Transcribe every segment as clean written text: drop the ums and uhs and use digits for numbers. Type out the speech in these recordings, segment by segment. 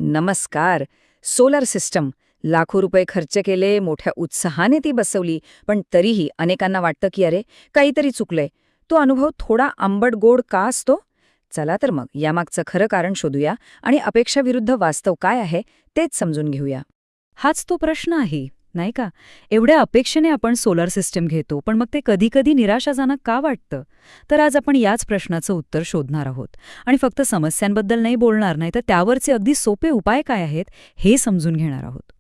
नमस्कार. Solar system. लाखो रुपये खर्च केले, मोठ्या उत्साहाने ती बसवली, पण तरीही अनेकांना वाटतं की अरे, काहीतरी चुकलंय. तो अनुभव थोडा आंबट गोड का असतो? चला तर मग यामागचं खरं कारण शोधूया आणि अपेक्षाविरुद्ध वास्तव काय आहे तेच समजून घेऊया. हाच तो प्रश्न आहे, नाही का? एवढ्या अपेक्षेने आपण सोलर सिस्टम घेतो, पण मग ते कधीकधी निराशाजनक का वाटतं? तर आज आपण याच प्रश्नाचं उत्तर शोधणार आहोत. आणि फक्त समस्यांबद्दल नाही बोलणार, नाही तर त्यावरचे अगदी सोपे उपाय काय आहेत हे समजून घेणार आहोत.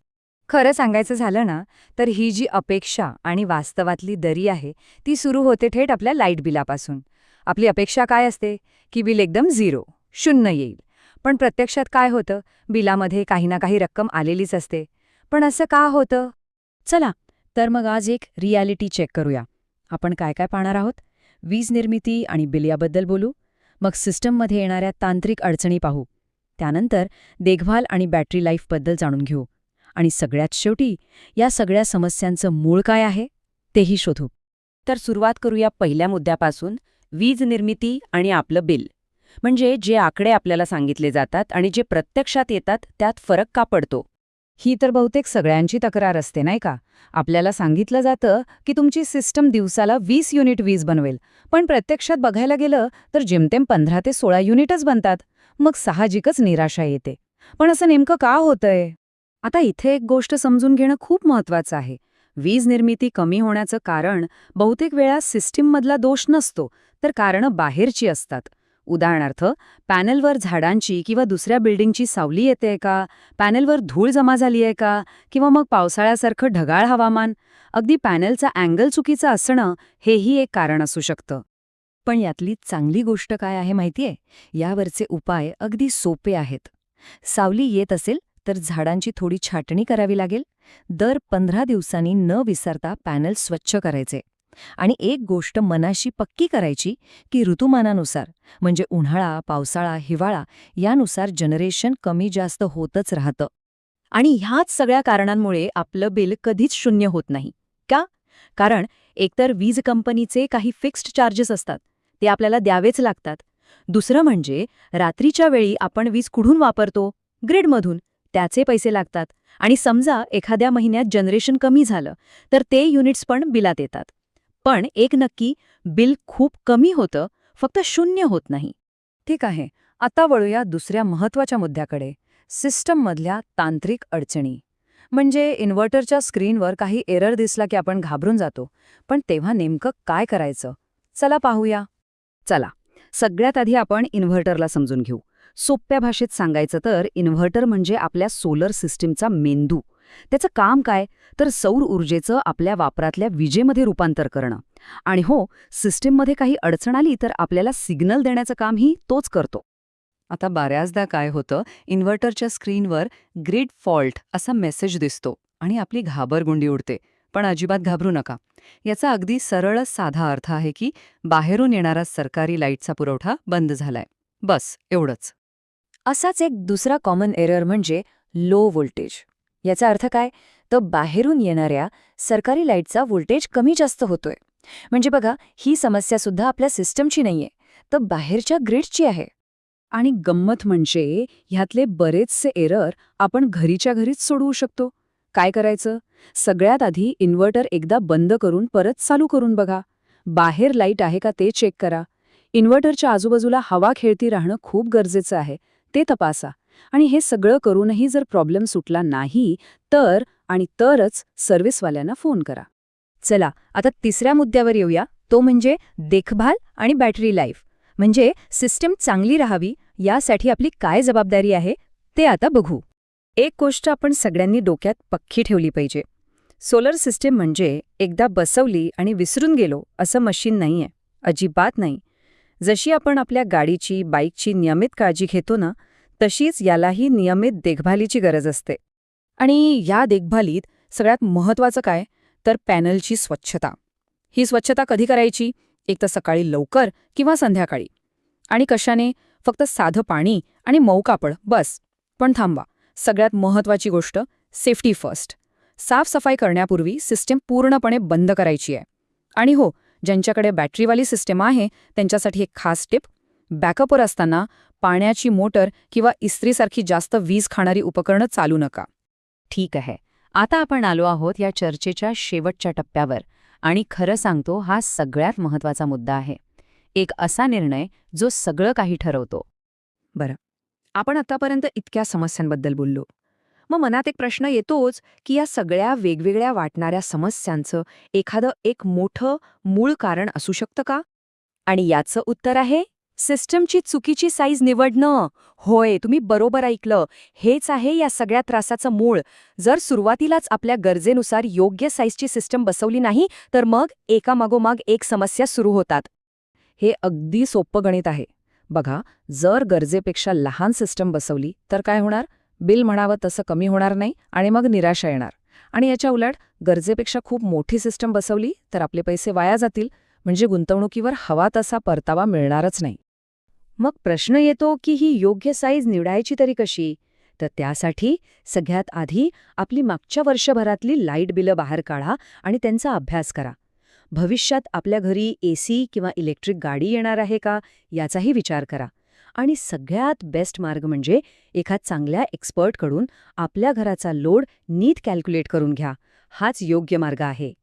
खरं सांगायचं झालं ना, तर ही जी अपेक्षा आणि वास्तवातली दरी आहे, ती सुरू होते थेट आपल्या लाईट बिलापासून. आपली अपेक्षा काय असते? की बिल एकदम 0, 0 येईल. पण प्रत्यक्षात काय होतं? बिलामध्ये काही ना काही रक्कम आलेलीच असते. पण असं का होतं? चला, तर मग आज एक रियालिटी चेक करूया. आपण काय काय पाहणार आहोत? वीज निर्मिती आणि बिल याबद्दल बोलू. मग सिस्टममध्ये येणाऱ्या तांत्रिक अडचणी पाहू. त्यानंतर देखभाल आणि बॅटरी लाईफबद्दल जाणून घेऊ. आणि सगळ्यात शेवटी या सगळ्या समस्यांचं मूळ काय आहे तेही शोधू. तर सुरुवात करूया पहिल्या मुद्द्यापासून, वीज निर्मिती आणि आपलं बिल. म्हणजे जे आकडे आपल्याला सांगितले जातात आणि जे प्रत्यक्षात येतात त्यात फरक का पडतो. ही तर बहुतेक सगळ्यांची तक्रार असते नाही का? आपल्याला सांगितलं जातं की तुमची सिस्टम दिवसाला 20 युनिट वीज बनवेल, पण प्रत्यक्षात बघायला गेलं तर जेमतेम 15 ते 16 युनिटच बनतात. मग साहजिकच निराशा येते. पण असं नेमकं का होतंय? आता इथे एक गोष्ट समजून घेणं खूप महत्वाचं आहे. वीज निर्मिती कमी होण्याचं कारण बहुतेक वेळा सिस्टीममधला दोष नसतो, तर कारणं बाहेरची असतात. उदाहरणार्थ, पॅनलवर झाडांची किंवा दुसऱ्या बिल्डिंगची सावली येतेय का? पॅनलवर धूळ जमा झाली आहे का? किंवा मग पावसाळ्यासारखं ढगाळ हवामान? अगदी पॅनलचा अँगल चुकीचा असणं हेही एक कारण असू शकतं. पण यातली चांगली गोष्ट काय आहे माहितीये? यावरचे उपाय अगदी सोपे आहेत. सावली येत असेल तर झाडांची थोडी छाटणी करावी लागेल. दर 15 दिवसांनी न विसरता पॅनल स्वच्छ करायचे. आणि एक गोष्ट मनाशी पक्की करायची की ऋतुमानानुसार, म्हणजे उन्हाळा, पावसाळा, हिवाळा यानुसार जनरेशन कमी जास्त होतच राहतं. आणि ह्याच सगळ्या कारणांमुळे आपलं बिल कधीच शून्य होत नाही. का? कारण एकतर वीज कंपनीचे काही फिक्स्ड चार्जेस असतात, ते आपल्याला द्यावेच लागतात. दुसरं म्हणजे रात्रीच्या वेळी आपण वीज कुठून वापरतो? ग्रिडमधून. त्याचे पैसे लागतात. आणि समजा एखाद्या महिन्यात जनरेशन कमी झालं, तर ते युनिट्स पण बिलात येतात. पण एक नक्की, बिल खूप कमी होतं, फक्त शून्य होत नाही. ठीक आहे. आता वळूया दुसऱ्या महत्वाच्या मुद्द्याकडे, सिस्टममधल्या तांत्रिक अडचणी. म्हणजे इन्व्हर्टरच्या स्क्रीनवर काही एरर दिसला की आपण घाबरून जातो. पण तेव्हा नेमकं काय करायचं? चला पाहूया. चला, सगळ्यात आधी आपण इन्व्हर्टरला समजून घेऊ. सोप्या भाषेत सांगायचं तर इन्व्हर्टर म्हणजे आपल्या सोलर सिस्टीमचा मेंदू. त्याचं काम काय? तर सौर ऊर्जेचं आपल्या वापरातल्या विजेमध्ये रूपांतर करणं. आणि हो, सिस्टीममध्ये काही अडचण आली तर आपल्याला सिग्नल देण्याचं कामही तोच करतो. आता बऱ्याचदा काय होतं, इन्व्हर्टरच्या स्क्रीनवर ग्रिड फॉल्ट असा मेसेज दिसतो आणि आपली घाबरगुंडी उडते. पण अजिबात घाबरू नका. याचा अगदी सरळच साधा अर्थ आहे की बाहेरून येणारा सरकारी लाईटचा पुरवठा बंद झालाय. बस एवढंच. असाच एक दुसरा कॉमन एरर म्हणजे लो व्होल्टेज. याचा अर्थ काय? तर बाहेरून येणाऱ्या सरकारी लाईटचा व्होल्टेज कमी जास्त होतोय. म्हणजे बघा, ही समस्या सुद्धा आपल्या सिस्टमची नाहीये, तर बाहेरच्या ग्रिडची आहे. आणि गंमत म्हणजे ह्यातले बरेचसे एरर आपण घरीच्या घरीच सोडवू शकतो. काय करायचं? सगळ्यात आधी इन्व्हर्टर एकदा बंद करून परत चालू करून बघा. बाहेर लाईट आहे का ते चेक करा. इन्व्हर्टरच्या आजूबाजूला हवा खेळती राहणं खूप गरजेचं आहे, ते तपासा. आणि हे सगळं करूनही जर प्रॉब्लेम सुटला नाही तरच सर्व्हिसवाल्यांना फोन करा. चला, आता तिसऱ्या मुद्द्यावर येऊया, तो म्हणजे देखभाल आणि बॅटरी लाईफ. म्हणजे सिस्टम चांगली राहावी यासाठी आपली काय जबाबदारी आहे ते आता बघू. एक गोष्ट आपण सगळ्यांनी डोक्यात पक्की ठेवली पाहिजे. सोलर सिस्टीम म्हणजे एकदा बसवली आणि विसरून गेलो असं मशीन नाहीये. अजिबात नाही. जशी आपण आपल्या गाडीची, बाईकची नियमित काळजी घेतो ना, तशीच यालाही नियमित देखभालीची गरज असते. आणि या देखभालीत सगळ्यात महत्वाचं काय? तर पॅनलची स्वच्छता. ही स्वच्छता कधी करायची? एक तर सकाळी लवकर किंवा संध्याकाळी. आणि कशाने? फक्त साधं पाणी आणि मऊ कापड, बस. पण थांबा, सगळ्यात महत्वाची गोष्ट, सेफ्टी फर्स्ट. साफसफाई करण्यापूर्वी सिस्टीम पूर्णपणे बंद करायची आहे. आणि हो, ज्यांच्याकडे बॅटरीवाली सिस्टीम आहे त्यांच्यासाठी एक खास टिप: बॅकअपवर असताना पाण्याची मोटर किंवा इस्त्रीसारखी जास्त वीज खाणारी उपकरणं चालू नका. ठीक आहे. आता आपण आलो आहोत या चर्चेच्या शेवटच्या टप्प्यावर आणि खरं सांगतो हा सगळ्यात महत्त्वाचा मुद्दा आहे. एक असा निर्णय जो सगळं काही ठरवतो. आपण आतापर्यंत इतक्या समस्यांबद्दल बोललो. मग मनात एक प्रश्न येतोच की या सगळ्या वेगवेगळ्या वाटणाऱ्या समस्यांचं एखादं एक मोठं मूळ कारण असू शकतं का? आणि याचं उत्तर आहे सिस्टमची चुकीची साईज निवडणं. होय, तुम्ही बरोबर ऐकलं. हेच आहे या सगळ्या त्रासाचं मूळ. जर सुरुवातीलाच आपल्या गरजेनुसार योग्य साईजची सिस्टम बसवली नाही तर मग एकामागोमाग एक समस्या सुरू होतात. हे अगदी सोपं गणित आहे. बघा, जर गरजेपेक्षा लहान सिस्टम बसवली तर काय होणार? बिल म्हणावं तसं कमी होणार नाही आणि मग निराशा येणार. आणि याच्या उलट गरजेपेक्षा खूप मोठी सिस्टम बसवली तर आपले पैसे वाया जातील, म्हणजे गुंतवणुकीवर हवा तसा परतावा मिळणारच नाही. मग प्रश्न येतो की ही योग्य साईज निवडायची तरी कशी? तर त्यासाठी सगळ्यात आधी आपली मागच्या वर्षभरातली लाईट बिलं बाहेर काढा आणि त्यांचा अभ्यास करा. भविष्यात आपल्या घरी एसी किंवा इलेक्ट्रिक गाडी येणार आहे का याचाही विचार करा. आणि सगळ्यात बेस्ट मार्ग म्हणजे एखाद चांगल्या एक्सपर्टकडून आपल्या घराचा लोड नीट कॅल्क्युलेट करून घ्या. हाच योग्य मार्ग आहे.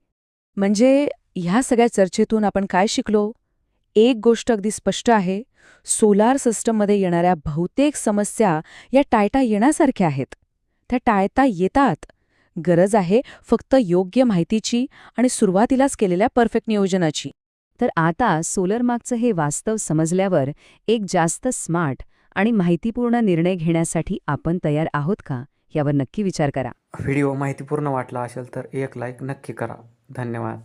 म्हणजे ह्या सगळ्या चर्चेतून आपण काय शिकलो? एक गोष्ट अगदी स्पष्ट आहे, सोलार सिस्टममध्ये येणाऱ्या बहुतेक समस्या या टाळता येण्यासारख्या आहेत. त्या टाळता येतात. गरज आहे फक्त योग्य माहितीची आणि सुरुवातीलाच केलेल्या परफेक्ट नियोजनाची. तर आता सोलर मागचं हे वास्तव समजल्यावर एक जास्त स्मार्ट आणि माहितीपूर्ण निर्णय घेण्यासाठी आपण तयार आहोत का यावर नक्की विचार करा. व्हिडिओ माहितीपूर्ण वाटला असेल तर एक लाईक नक्की करा. धन्यवाद.